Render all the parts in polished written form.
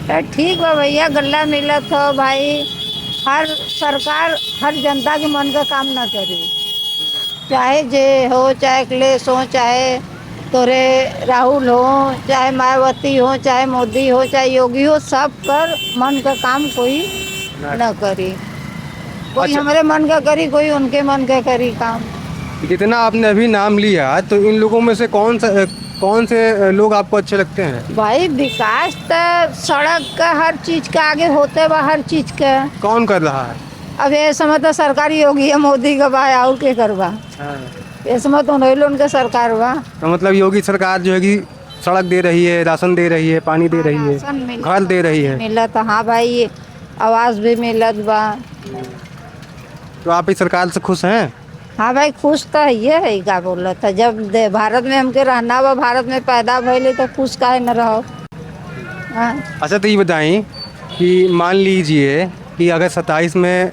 ठीक बा भैया, गल्ला मिलत हो भाई। हर सरकार हर जनता के मन का काम ना करी, चाहे जे हो, चाहे अखिलेश हो, चाहे तोरे राहुल हो, चाहे मायावती हो, चाहे मोदी हो, चाहे योगी हो, सब कर मन का काम कोई न करी। कोई अच्छा, हमारे मन का करी, कोई उनके मन का करी काम। जितना आपने अभी नाम लिया तो इन लोगों में से कौन से लोग आपको अच्छे लगते हैं? भाई विकास तो सड़क का हर चीज का आगे होते बा, हर चीज का। कौन कर रहा है? अब ये समय तो सरकारी योगी है, मोदी का बा और के करवा। हाँ। ये समय तो नहीं उनके सरकार बा। तो मतलब योगी सरकार जो है कि सड़क दे रही है, राशन दे रही है, पानी दे रही राशन है, मिलत घर दे रही है। मिलत, हाँ भाई, ये आवास भी मिलत बा। तो आप इस सरकार से खुश हैं? हाँ भाई, खुश तो है का बोला था। जब भारत में हमके रहना बा, भारत में पैदा भइले तो खुश काहे न रहो। हाँ? अच्छा, तो ये बताएं कि मान लीजिए कि अगर 27 में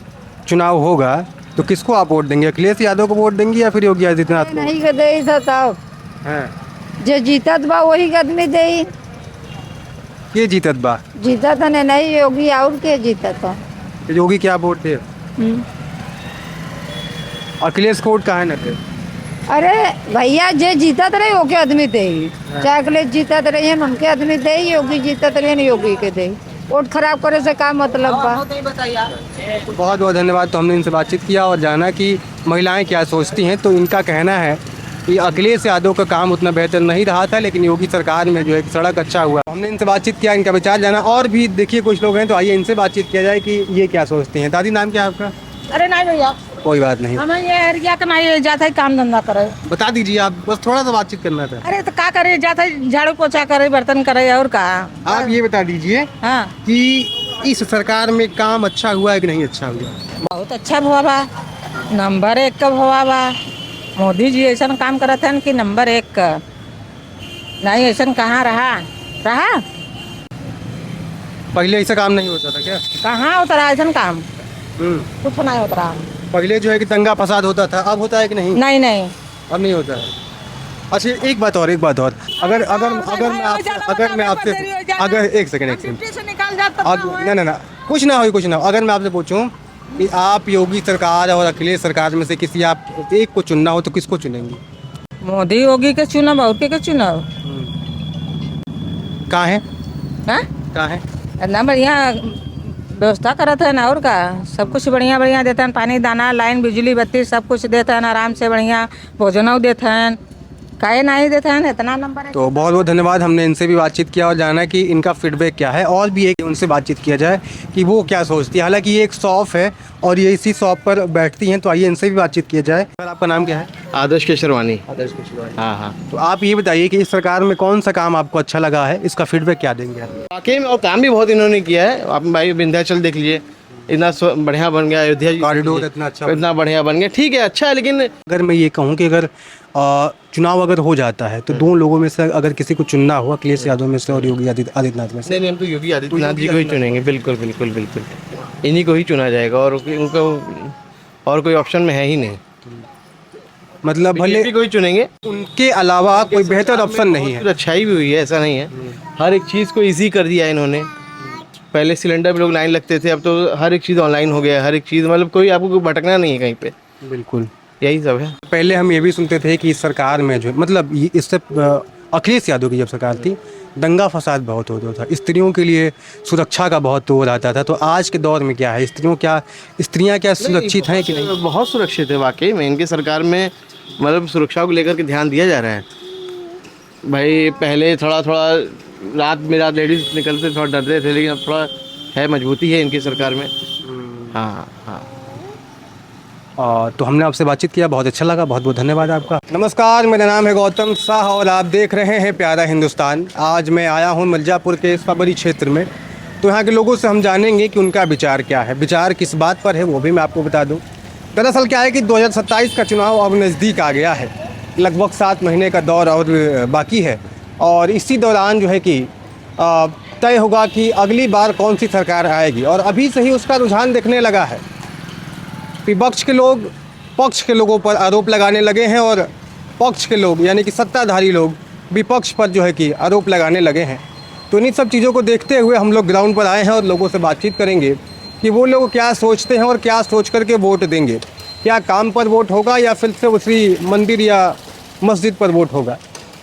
चुनाव होगा तो किसको आप वोट देंगे? अखिलेश यादव को वोट देंगे या फिर योगी आदित्यनाथ को? नहीं के दे था तब हाँ। जो जीतत बा वही के आदमी दे। ये जीतत बा? जीतत नहीं योगी और के जीतत हो। तो योगी क्या वोट थे? अखिलेश को वोट काहे न थे? अरे भैया, जे जीतत रहे ओके आदमी दे। चाहे अखिलेश जीतत रहे उनके आदमी दे, योगी जीतत रहे योगी के दे। वोट खराब करे से का मतलब बा। बहुत बहुत धन्यवाद। तो हमने इनसे बातचीत किया और जाना कि महिलाएं क्या सोचती हैं। तो इनका कहना है कि अखिलेश यादव का काम उतना बेहतर नहीं रहा था, लेकिन योगी सरकार में जो है सड़क अच्छा हुआ। हमने इनसे बातचीत किया, इनका विचार जाना। और भी देखिए कुछ लोग हैं, तो आइए इनसे बातचीत किया जाए कि ये क्या सोचते हैं। दादी, नाम क्या है आपका? अरे नहीं भैया, कोई बात नहीं, हमें ये एरिया का नहीं जाता है, काम धंधा करे। बता दीजिए आप, बस थोड़ा सा बातचीत करना था। अरे तो का करे, जाता है झाड़ू पोछा करे, बर्तन करे और का। आप ये बता दीजिए हाँ, कि इस सरकार में काम अच्छा हुआ है कि नहीं अच्छा हुआ? बहुत अच्छा हुआ बा, नंबर 1 का हुआ बा। मोदी जी ऐसा काम करत हैं कि नंबर 1 का। नहीं ऐसा कहाँ रहा पहले ऐसा काम नहीं होता था क्या? कहाँ उतरा ऐसा काम, कुछ नहीं उतरा। पहले जो है कि दंगा फसाद होता था, अब होता है कि नहीं? नहीं नहीं, अब नहीं होता है। अच्छा, एक बात और अगर अगर अगर मैं आपसे अगर एक सेकंड से निकाल जाता ना कुछ ना हो। अगर मैं आपसे पूछूं कि आप योगी सरकार और अखिलेश सरकार में से किसी आप एक को चुनना हो तो किसको चुनेंगे? मोदी योगी के चुनाव और के चुनाव कहाँ है? हाँ? कहाँ है? इतना बढ़िया व्यवस्था करत है ना और का। सब कुछ बढ़िया बढ़िया देते हैं, पानी दाना लाइन बिजली बत्ती सब कुछ देते हैं, आराम से बढ़िया भोजन देते हैं। काहे नहीं देते हैं, इतना नंबर है। तो बहुत बहुत धन्यवाद। हमने इनसे भी बातचीत किया और जाना कि इनका फीडबैक क्या है। और भी एक उनसे बातचीत किया जाए कि वो क्या सोचती है। हालांकि ये एक शॉप है और ये इसी शॉप पर बैठती हैं, तो आइए इनसे भी बातचीत किया जाए। सर, आपका नाम क्या है? आदर्श केशरवानी। आदर्श केशरवानी। हाँ हाँ। तो आप ये बताइए कि इस सरकार में कौन सा काम आपको अच्छा लगा है, इसका फीडबैक क्या देंगे आप? वाकई में और काम भी बहुत इन्होंने किया है। आप भाई विंध्याचल देख लीजिए, इतना बढ़िया बन गया। अयोध्या कॉरिडोर इतना अच्छा, इतना बढ़िया बन गया। ठीक है, अच्छा है, लेकिन अगर मैं ये कहूँ कि अगर चुनाव अगर हो जाता है तो दो लोगों में से अगर किसी को चुनना हो, अखिलेश यादव में से और योगी आदित्यनाथ में से? नहीं, हम तो योगी आदित्यनाथ जी को ही चुनेंगे। बिल्कुल बिल्कुल बिल्कुल, इन्हीं को ही चुना जाएगा और उनको और कोई ऑप्शन में है ही नहीं। मतलब भले को ही चुनेंगे, उनके अलावा कोई बेहतर ऑप्शन नहीं है। अच्छाई भी हुई है, ऐसा नहीं है। हर एक चीज़ को ईजी कर दिया है इन्होंने। पहले सिलेंडर पे लोग लाइन लगते थे, अब तो हर एक चीज़ ऑनलाइन हो गया है। हर एक चीज़ मतलब कोई आपको कोई भटकना नहीं है कहीं पे। बिल्कुल, यही सब है। पहले हम ये भी सुनते थे कि इस सरकार में जो मतलब इससे अखिलेश यादव की जब सरकार थी, दंगा फसाद बहुत होता था, स्त्रियों के लिए सुरक्षा का बहुत वो रहता था। तो आज के दौर में क्या है, स्त्रियाँ क्या सुरक्षित हैं कि नहीं? बहुत सुरक्षित है वाकई में। इनकी सरकार में मतलब सुरक्षा को लेकर के ध्यान दिया जा रहा है। भाई पहले थोड़ा रात में लेडीज निकलते थोड़ा डरते थे, लेकिन अब थोड़ा है, मजबूती है इनकी सरकार में। हाँ हाँ। तो हमने आपसे बातचीत किया, बहुत अच्छा लगा। बहुत बहुत धन्यवाद आपका। नमस्कार, मेरा नाम है गौतम शाह और आप देख रहे हैं प्यारा हिंदुस्तान। आज मैं आया हूं मिर्ज़ापुर के सबरी क्षेत्र में। तो यहाँ के लोगों से हम जानेंगे कि उनका विचार क्या है, विचार किस बात पर है वो भी मैं आपको बता दूं। दरअसल क्या है कि 2027 का चुनाव अब नज़दीक आ गया है। लगभग 7 महीने का दौर और बाकी है और इसी दौरान जो है कि तय होगा कि अगली बार कौन सी सरकार आएगी। और अभी से ही उसका रुझान दिखने लगा है। विपक्ष के लोग पक्ष के लोगों पर आरोप लगाने लगे हैं और पक्ष के लोग यानी कि सत्ताधारी लोग विपक्ष पर जो है कि आरोप लगाने लगे हैं। तो इन्हीं सब चीज़ों को देखते हुए हम लोग ग्राउंड पर आए हैं और लोगों से बातचीत करेंगे कि वो लोग क्या सोचते हैं और क्या सोच करके वोट देंगे। क्या काम पर वोट होगा या फिर से उसी मंदिर या मस्जिद पर वोट होगा।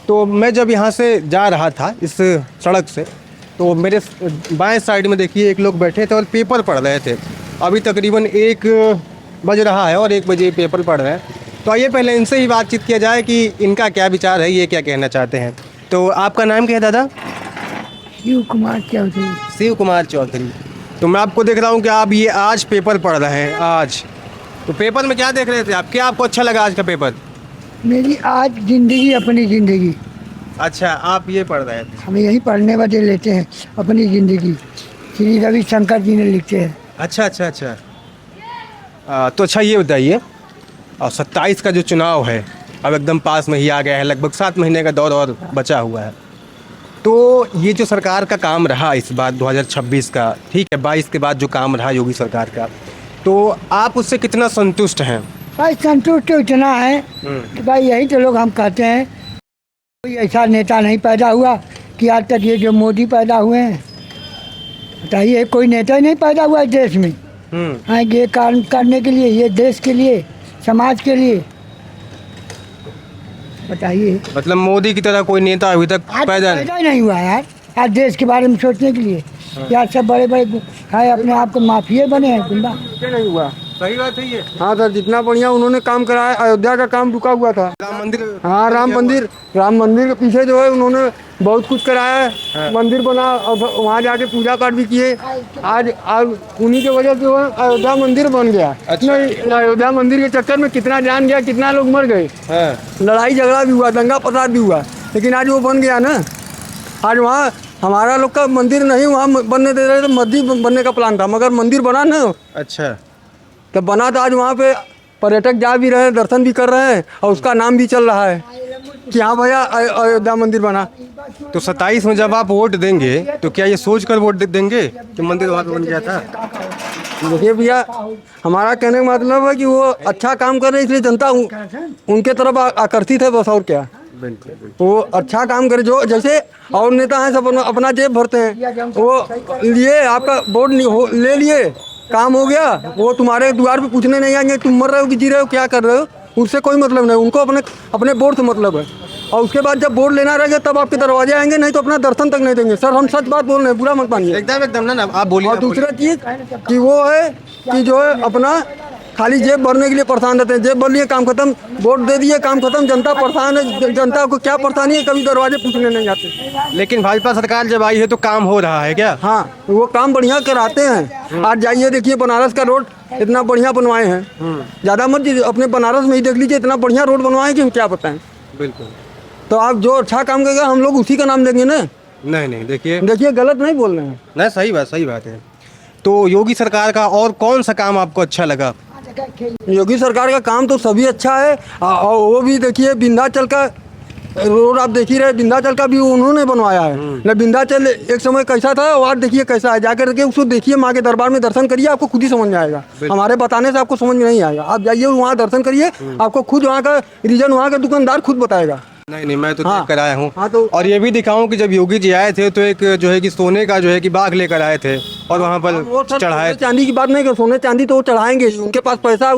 तो मैं जब यहाँ से जा रहा था इस सड़क से, तो मेरे बाएं साइड में देखिए एक लोग बैठे थे और पेपर पढ़ रहे थे। अभी तकरीबन 1 बज रहा है और 1 बजे पेपर पढ़ रहे हैं। तो आइए पहले इनसे ही बातचीत किया जाए कि इनका क्या विचार है, ये क्या कहना चाहते हैं। तो आपका नाम क्या है दादा? शिव कुमार चौधरी। शिव कुमार चौधरी। तो मैं आपको देख रहा हूँ कि आप ये आज पेपर पढ़ रहे हैं आज। तो पेपर में क्या देख रहे थे आप? क्या आपको अच्छा लगा आज का पेपर? मेरी आज जिंदगी अपनी जिंदगी, अच्छा, आप ये पढ़ रहे थे। हम यही पढ़ने वाले लेते हैं अपनी जिंदगी, श्री रविशंकर जी ने लिखते हैं। अच्छा अच्छा अच्छा। तो अच्छा ये बताइए, 27 का जो चुनाव है अब एकदम पास में ही आ गया है, लगभग 7 महीने का दौर और बचा हुआ है। तो ये जो सरकार का काम रहा इस बार 2026 का, ठीक है, 22 के बाद जो काम रहा योगी सरकार का, तो आप उससे कितना संतुष्ट हैं? भाई संतुष्ट तो इतना है कि भाई यही तो लोग हम कहते हैं, कोई ऐसा नेता नहीं पैदा हुआ कि आज तक ये जो मोदी पैदा हुए हैं, बताइए कोई नेता ही नहीं पैदा हुआ इस देश में। हाँ, ये काम करने के लिए, ये देश के लिए, समाज के लिए, बताइए। मतलब मोदी की तरह कोई नेता अभी तक पैदा ही नहीं हुआ यार, आज देश के बारे में सोचने के लिए। यार सब बड़े बड़े है अपने आप को माफिया बने हैं, गुंडा नहीं हुआ। सही बात है ये। हाँ सर, जितना बढ़िया उन्होंने काम कराया, अयोध्या का काम रुका हुआ था। राम मंदिर, हाँ राम मंदिर के पीछे जो है उन्होंने बहुत कुछ कराया है। हाँ। मंदिर बना और वहाँ जाके पूजा पाठ भी किए। आज उन्हीं की वजह से जो है अयोध्या मंदिर बन गया। अच्छा। नहीं, अयोध्या मंदिर के चक्कर में कितना जान गया, कितना लोग मर गए। हाँ। लड़ाई झगड़ा भी हुआ, दंगा फसाद भी हुआ, लेकिन आज वो बन गया ना। आज वहाँ हमारा लोग का मंदिर नहीं वहाँ बनने दे रहे थे, मस्जिद बनने का प्लान था, मगर मंदिर बना ना। अच्छा। तो बना तो आज वहाँ पे पर्यटक जा भी रहे हैं, दर्शन भी कर रहे हैं और उसका नाम भी चल रहा है कि हाँ भैया अयोध्या मंदिर बना। तो 27 में जब आप वोट देंगे तो क्या ये सोच कर वोट देंगे कि मंदिर वहाँ पे बन गया था? देखिए भैया, हमारा कहने का मतलब है कि वो अच्छा काम कर रहे हैं, इसलिए जनता उनके तरफ आकर्षित है, बस और क्या। वो अच्छा काम करे, जो जैसे और नेता हैं सब अपना जेब भरते हैं, वो लिए आपका वोट ले लिए, काम हो गया, वो तुम्हारे द्वार पे पूछने नहीं आएंगे तुम मर रहे हो कि जी रहे हो, क्या कर रहे हो, उससे कोई मतलब नहीं। उनको अपने वोट से मतलब है। और उसके बाद जब वोट लेना रहेगा तब आपके दरवाजे आएंगे, नहीं तो अपना दर्शन तक नहीं देंगे। सर हम सच बात बोल रहे हैं, बुरा मत मानिए। एकदम ना आप बोलिए। और दूसरा चीज़ कि वो है कि जो है अपना खाली जेब भरने के लिए परेशान रहते हैं। जेब भर लिए, काम खत्म, वोट दे दिए, काम खत्म। जनता परेशान है, जनता को क्या परेशानी है, कभी दरवाजे पूछने नहीं जाते। लेकिन भाजपा सरकार जब आई है तो काम हो रहा है क्या? हाँ, वो काम बढ़िया कराते हैं। आज जाइए देखिए, बनारस का रोड इतना बढ़िया बनवाए हैं। ज़्यादा मत दीजिए, अपने बनारस में ही देख लीजिए, इतना बढ़िया रोड बनवाए कि हम क्या बताएं। बिल्कुल। तो आप जो अच्छा काम करेगा हम लोग उसी का नाम देंगे ना। नहीं देखिए गलत नहीं बोल रहे हैं। नहीं, सही बात है। तो योगी सरकार का और कौन सा काम आपको अच्छा लगा? योगी सरकार का काम तो सभी अच्छा है। और वो भी देखिए, विंध्याचल का रोड आप देख ही रहे, विंध्याचल का भी उन्होंने बनवाया है ना। विंध्याचल एक समय कैसा था और आज देखिए कैसा है। जाकर के उसको देखिए, माँ के दरबार में दर्शन करिए, आपको खुद ही समझ में आएगा। हमारे बताने से आपको समझ में नहीं आएगा। आप जाइए वहाँ दर्शन करिए, आपको खुद वहाँ का रीजन, वहाँ का दुकानदार खुद बताएगा। नहीं मैं तो देख कर आया हूँ। हाँ, तो और ये भी दिखाऊं कि जब योगी जी आए थे तो एक जो है कि सोने का जो है कि बाग लेकर आए थे और वहाँ पर चढ़ाए। चांदी की बात नहीं कर, सोने चांदी तो वो चढ़ाएंगे ही। उनके पास पैसा है,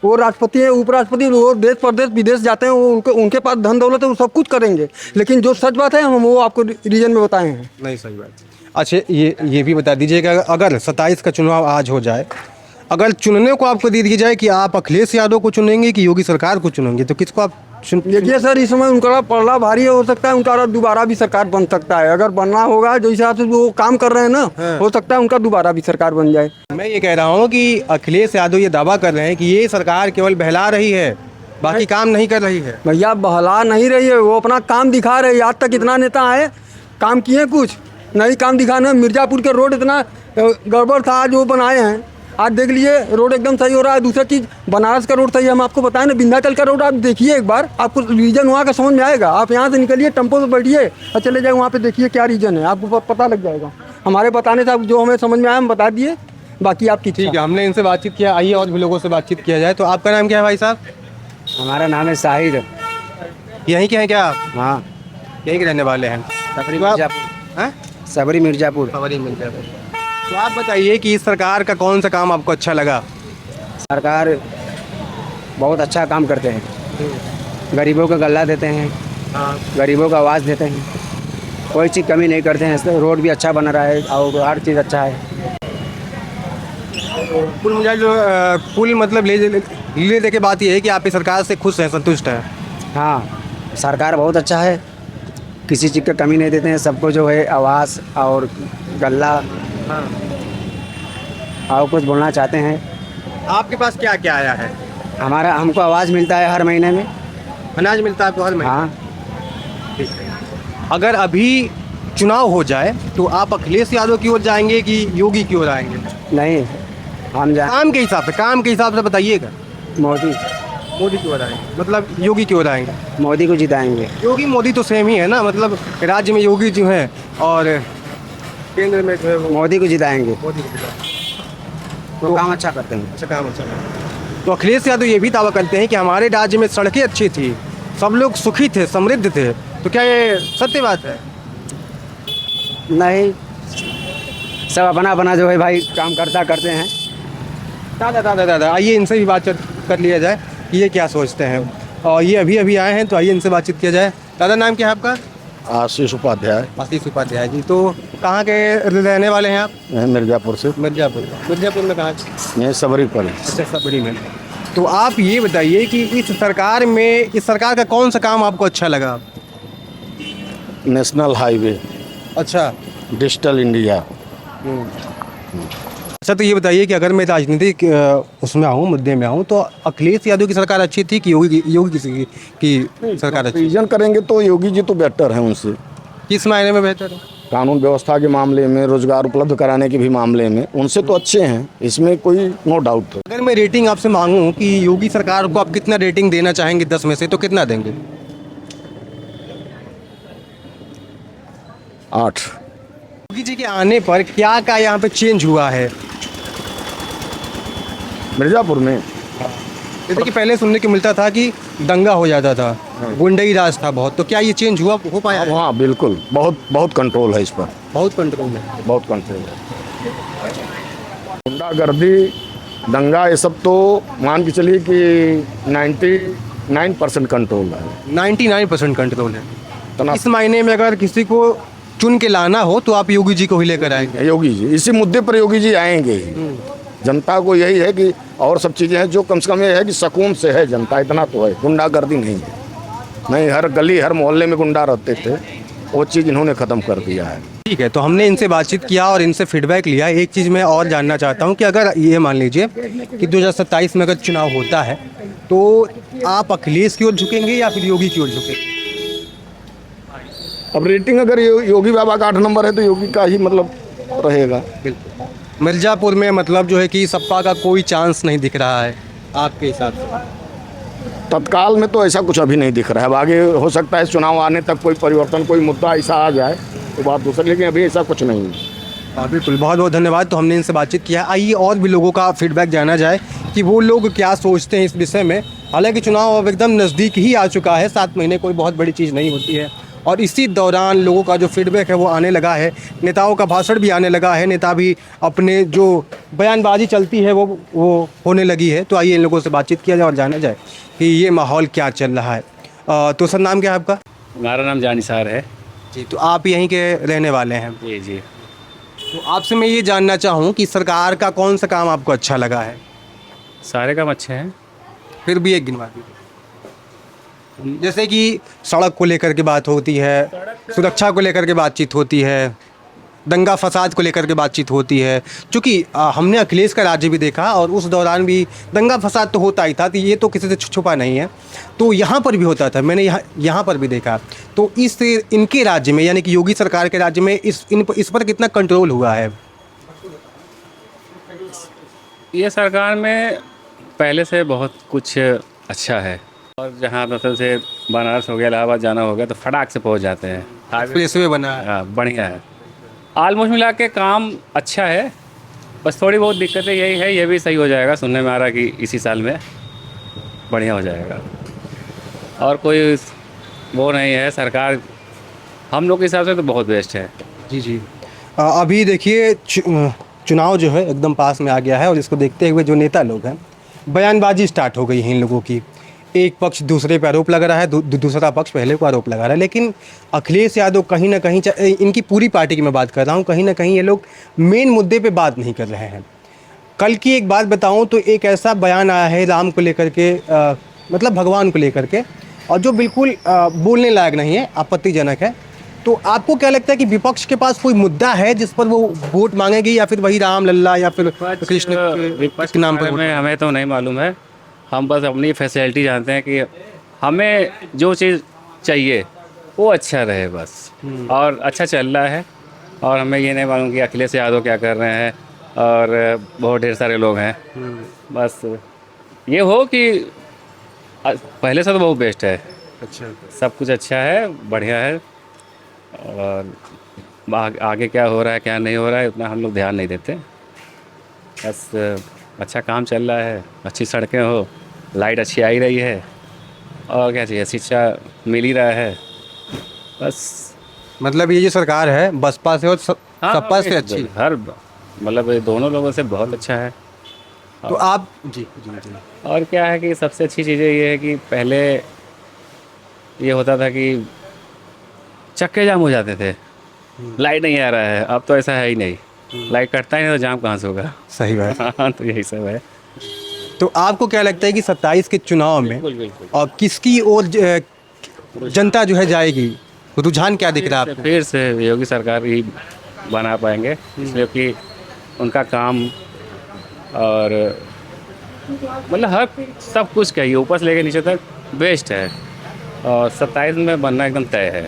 वो राष्ट्रपति है, उपराष्ट्रपति, वो देश प्रदेश विदेश जाते हैं, वो उनके पास धन दौलत है, वो सब कुछ करेंगे। लेकिन जो सच बात है हम वो आपको रीजन में बताए हैं। नहीं, सही बात। अच्छा, ये भी बता दीजिएगा, अगर 27 का चुनाव आज हो जाए, अगर चुनने को आपको दे दी जाए कि आप अखिलेश यादव को चुनेंगे कि योगी सरकार को चुनेंगे, तो किसको आप देखिए सर, इस समय उनका पलड़ा भारी हो सकता है, उनका दोबारा भी सरकार बन सकता है। अगर बनना होगा जो हिसाब से वो काम कर रहे हैं ना, हो सकता है उनका दोबारा भी सरकार बन जाए। मैं ये कह रहा हूँ कि अखिलेश यादव ये दावा कर रहे हैं कि ये सरकार केवल बहला रही है, बाकी काम नहीं कर रही है। भैया बहला नहीं रही है, वो अपना काम दिखा रहे हैं। आज तक इतना नेता आए, काम किए, कुछ नहीं काम दिखाना। मिर्जापुर के रोड इतना गड़बड़ था, आज वो बनाए हैं। आज देख लीजिए रोड एकदम सही हो रहा है। दूसरा चीज़, बनारस का रोड सही है, हम आपको बताएं ना। विंध्याचल का रोड आप देखिए एक बार, आपको रीजन वहाँ का समझ में आएगा। आप यहाँ से निकलिए, टेम्पो पे बैठिए और चले जाए वहाँ पे, देखिए क्या रीजन है, आपको पता लग जाएगा। हमारे बताने से आप जो हमें समझ में आया हम बता दिए, बाकी आपकी ठीक है। हमने इनसे बातचीत किया, आइए और भी लोगों से बातचीत किया जाए। तो आपका नाम क्या है भाई साहब? हमारा नाम है साहिर। यहीं के हैं क्या आप? हाँ, यहीं के रहने वाले हैं? तकरीबन हाँ? सबरी मिर्ज़ापुर। सवारी मिर्ज़ापुर। तो आप बताइए कि इस सरकार का कौन सा काम आपको अच्छा लगा? सरकार बहुत अच्छा काम करते हैं, गरीबों को गल्ला देते हैं, गरीबों को आवाज़ देते हैं, कोई चीज़ कमी नहीं करते हैं। रोड भी अच्छा बन रहा है और हर चीज़ अच्छा है। कुल मिला जो कुल मतलब ले दे के बात ये है कि आप इस सरकार से खुश हैं, संतुष्ट हैं? हाँ, सरकार बहुत अच्छा है, किसी चीज़ का कमी नहीं देते हैं। सबको जो है आवास और गल्ला और कुछ बोलना चाहते हैं। आपके पास क्या क्या आया है? हमको आवाज़ मिलता है हर महीने में। अनाज मिलता है आपको हर महीने? हाँ, अगर अभी चुनाव हो जाए तो आप अखिलेश यादव की ओर जाएंगे कि योगी की ओर आएंगे? नहीं हम जा काम के हिसाब से बताइएगा। मोदी मोदी की ओर आएंगे मतलब योगी की ओर आएंगे? मोदी को जिताएंगे। योगी मोदी तो सेम ही है ना, मतलब राज्य में योगी जो है और केंद्र में जो है वो मोदी को जिताएंगे, मोदी को जिताएंगे। तो काम अच्छा करते हैं। अच्छा काम अच्छा है। तो अखिलेश यादव ये भी दावा करते हैं कि हमारे राज्य में सड़कें अच्छी थी, सब लोग सुखी थे, समृद्ध थे। तो क्या ये सत्य बात है? नहीं, सब अपना अपना जो है भाई काम करते हैं। दादा आइए इनसे भी बातचीत कर लिया जाए कि ये क्या सोचते हैं। और ये अभी आए हैं तो आइए इनसे बातचीत किया जाए। दादा नाम क्या है आपका? आशीष उपाध्याय। आशीष उपाध्याय जी। तो कहाँ के रहने वाले हैं आप? मिर्ज़ापुर से। मिर्ज़ापुर में कहाँ? यहीं सबरी पर है। अच्छा, सबरी में। तो आप ये बताइए कि इस सरकार का कौन सा काम आपको अच्छा लगा? नेशनल हाईवे, अच्छा डिजिटल इंडिया। अच्छा, तो ये बताइए कि अगर मैं राजनीतिक उसमें आऊँ, मुद्दे में आऊँ, तो अखिलेश यादव की सरकार अच्छी थी कि योगी की सरकार अच्छी? कंपेरिजन करेंगे तो योगी जी तो बेटर हैं उनसे। किस मायने में बेहतर है? कानून व्यवस्था के मामले में, रोजगार उपलब्ध कराने के भी मामले में उनसे तो अच्छे हैं, इसमें कोई नो डाउट है। अगर मैं रेटिंग आपसे मांगूं कि योगी सरकार को आप कितना रेटिंग देना चाहेंगे 10 में से, तो कितना देंगे? 8। योगी जी के आने पर क्या क्या यहाँ पे चेंज हुआ है? मिर्ज़ापुर में जैसे कि पहले सुनने को मिलता था कि दंगा हो जाता था, गुंडई राज था बहुत, तो क्या ये चेंज हो पाया है? हाँ बिल्कुल, बहुत कंट्रोल है इस पर। बहुत कंट्रोल है। बहुत कंट्रोल है। गुंडागर्दी, दंगा, ये सब तो मान के चलिए कि 99% कंट्रोल है। 99% कंट्रोल है। तना इस मायने में अगर किसी को चुन के लाना हो तो आप योगी जी को ही लेकर आएंगे? योगी जी, इसी मुद्दे पर योगी जी आएंगे ही। जनता को यही है कि और सब चीज़ें हैं जो कम से कम ये है कि सुकून से है जनता, इतना तो है। गुंडागर्दी नहीं है, नहीं हर गली हर मोहल्ले में गुंडा रहते थे, वो चीज़ इन्होंने ख़त्म कर दिया है। ठीक है, तो हमने इनसे बातचीत किया और इनसे फीडबैक लिया। एक चीज़ मैं और जानना चाहता हूँ कि अगर ये मान लीजिए कि 2027 में अगर चुनाव होता है तो आप अखिलेश की ओर झुकेंगे या फिर योगी की ओर झुकेंगे? अब रेटिंग अगर योगी बाबा का 8 नंबर है तो योगी का ही मतलब रहेगा। बिल्कुल। मिर्ज़ापुर में मतलब जो है कि सपा का कोई चांस नहीं दिख रहा है आपके हिसाब से? तत्काल में तो ऐसा कुछ अभी नहीं दिख रहा है। अब आगे हो सकता है चुनाव आने तक कोई परिवर्तन, कोई मुद्दा ऐसा आ जाए तो बात दूसरी, लेकिन अभी ऐसा कुछ नहीं है। बिल्कुल, बहुत बहुत धन्यवाद। तो हमने इनसे बातचीत किया। आइए और भी लोगों का फीडबैक जाना जाए कि वो लोग क्या सोचते हैं इस विषय में। हालांकि चुनाव अब एकदम नज़दीक ही आ चुका है, 7 महीने कोई बहुत बड़ी चीज़ नहीं होती है, और इसी दौरान लोगों का जो फीडबैक है वो आने लगा है। नेताओं का भाषण भी आने लगा है, नेता भी अपने जो बयानबाजी चलती है वो होने लगी है। तो आइए इन लोगों से बातचीत किया जाए और जाना जाए कि ये माहौल क्या चल रहा है। तो सर, नाम क्या है आपका? हमारा नाम जानिसार है जी। तो आप यहीं के रहने वाले हैं? जी जी। तो आपसे मैं ये जानना चाहूँ कि सरकार का कौन सा काम आपको अच्छा लगा है? सारे काम अच्छे हैं। फिर भी एक गिनवा दीजिए। जैसे कि सड़क को लेकर के बात होती है, सुरक्षा को लेकर के बातचीत होती है, दंगा फसाद को लेकर के बातचीत होती है। चूँकि हमने अखिलेश का राज्य भी देखा और उस दौरान भी दंगा फसाद तो होता ही था, तो ये तो किसी से छुपा नहीं है। तो यहाँ पर भी होता था, मैंने यहाँ पर भी देखा। तो इनके राज्य में यानी कि योगी सरकार के राज्य में इस पर कितना कंट्रोल हुआ है? ये सरकार में पहले से बहुत कुछ अच्छा है, और जहाँ मतलब से बनारस हो गया, इलाहाबाद जाना हो गया तो फटाक से पहुँच जाते हैं। एक्सप्रेसवे बना है। हाँ, बढ़िया है। ऑलमोस्ट मिला के काम अच्छा है, बस थोड़ी बहुत दिक्कतें यही है। ये भी सही हो जाएगा, सुनने में आ रहा कि इसी साल में बढ़िया हो जाएगा। और कोई वो नहीं है, सरकार हम लोग के हिसाब से तो बहुत बेस्ट है। जी जी। अभी देखिए चुनाव जो है एकदम पास में आ गया है और इसको देखते हुए जो नेता लोग हैं बयानबाजी स्टार्ट हो गई है इन लोगों की। एक पक्ष दूसरे पे आरोप लगा रहा है, दूसरा पक्ष पहले को आरोप लगा रहा है। लेकिन अखिलेश यादव कहीं ना कहीं, इनकी पूरी पार्टी की मैं बात कर रहा हूँ, कहीं ना कहीं ये लोग मेन मुद्दे पे बात नहीं कर रहे हैं। कल की एक बात बताऊँ तो एक ऐसा बयान आया है राम को लेकर के, मतलब भगवान को लेकर के, और जो बिल्कुल बोलने लायक नहीं है, आपत्तिजनक है। तो आपको क्या लगता है कि विपक्ष के पास कोई मुद्दा है जिस पर वो वोट मांगेगी, या फिर वही राम लल्ला या फिर कृष्ण विपक्ष के नाम के पर? बारे में हमें तो नहीं मालूम है। हम बस अपनी फैसिलिटी जानते हैं कि हमें जो चीज़ चाहिए वो अच्छा रहे बस, और अच्छा चल रहा है। और हमें ये नहीं मालूम कि अखिलेश यादव क्या कर रहे हैं, और बहुत ढेर सारे लोग हैं। बस ये हो कि पहले से तो बहुत बेस्ट है, अच्छा, सब कुछ अच्छा है, बढ़िया है। और आगे क्या हो रहा है क्या नहीं हो रहा है उतना हम लोग ध्यान नहीं देते। बस अच्छा काम चल रहा है, अच्छी सड़कें हो, लाइट अच्छी आ ही रही है, और क्या चाहिए, शिक्षा मिल ही रहा है बस। मतलब ये जो सरकार है बसपा से और सपा से अच्छी, हर मतलब ये दोनों लोगों से बहुत अच्छा है। तो आप जी जी जी और क्या है कि सबसे अच्छी चीज़ें ये है कि पहले ये होता था कि चक्के जाम हो जाते थे, लाइट नहीं आ रहा है, अब तो ऐसा है ही नहीं। लाइट कटता ही नहीं तो जाम कहाँ से होगा। सही बात। हाँ, तो यही सब है। तो आपको क्या लगता है कि 27 के चुनाव में और किसकी ओर जनता जो है जाएगी, रुझान क्या दिख रहा है आपको? फिर से योगी सरकार ही बना पाएंगे, इसलिए कि उनका काम और मतलब हर सब कुछ कहिए ऊपर से लेकर नीचे तक बेस्ट है, और 27 में बनना एकदम तय है।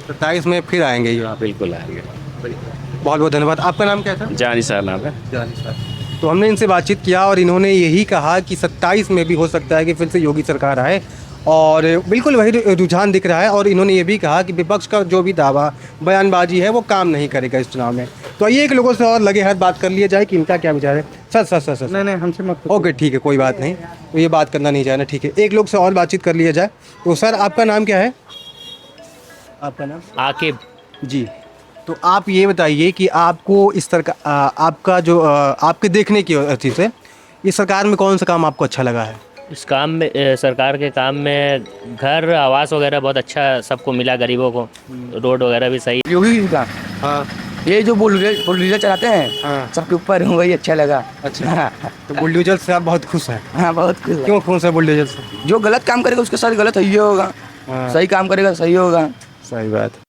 27 में फिर आएंगे ये? हाँ, बिल्कुल आएंगे। बहुत बहुत धन्यवाद। आपका नाम क्या था? जानी सर नाम है। जानी सर। तो हमने इनसे बातचीत किया और इन्होंने यही कहा कि 27 में भी हो सकता है कि फिर से योगी सरकार आए, और बिल्कुल वही रुझान दिख रहा है। और इन्होंने ये भी कहा कि विपक्ष का जो भी दावा बयानबाजी है वो काम नहीं करेगा इस चुनाव में। तो आइए एक लोगों से और लगे हाथ बात कर लिया जाए कि इनका क्या विचार है। सर नहीं हमसे मत। ओके ठीक है, कोई बात नहीं, तो ये बात करना नहीं चाहना, ठीक है। एक लोग से और बातचीत कर लिया जाए। तो सर आपका नाम क्या है? आपका नाम? आकिब जी। तो आप ये बताइए कि आपको इस तरह का आपका जो आपके देखने की अथी से इस सरकार में कौन सा काम आपको अच्छा लगा है? इस काम में सरकार के काम में घर आवास वगैरह बहुत अच्छा सबको मिला, गरीबों को रोड वगैरह भी सही। योगी जी का हाँ, ये जो बुलडोजर चलाते हैं हाँ। सबके ऊपर वही अच्छा लगा। अच्छा, तो बुलडोजर से आप बहुत खुश हैं? हाँ बहुत कुछ। क्यों खुश है बुलडोजर से? जो गलत काम करेगा उसके साथ गलत ही होगा, हाँ। सही काम करेगा सही होगा। सही बात।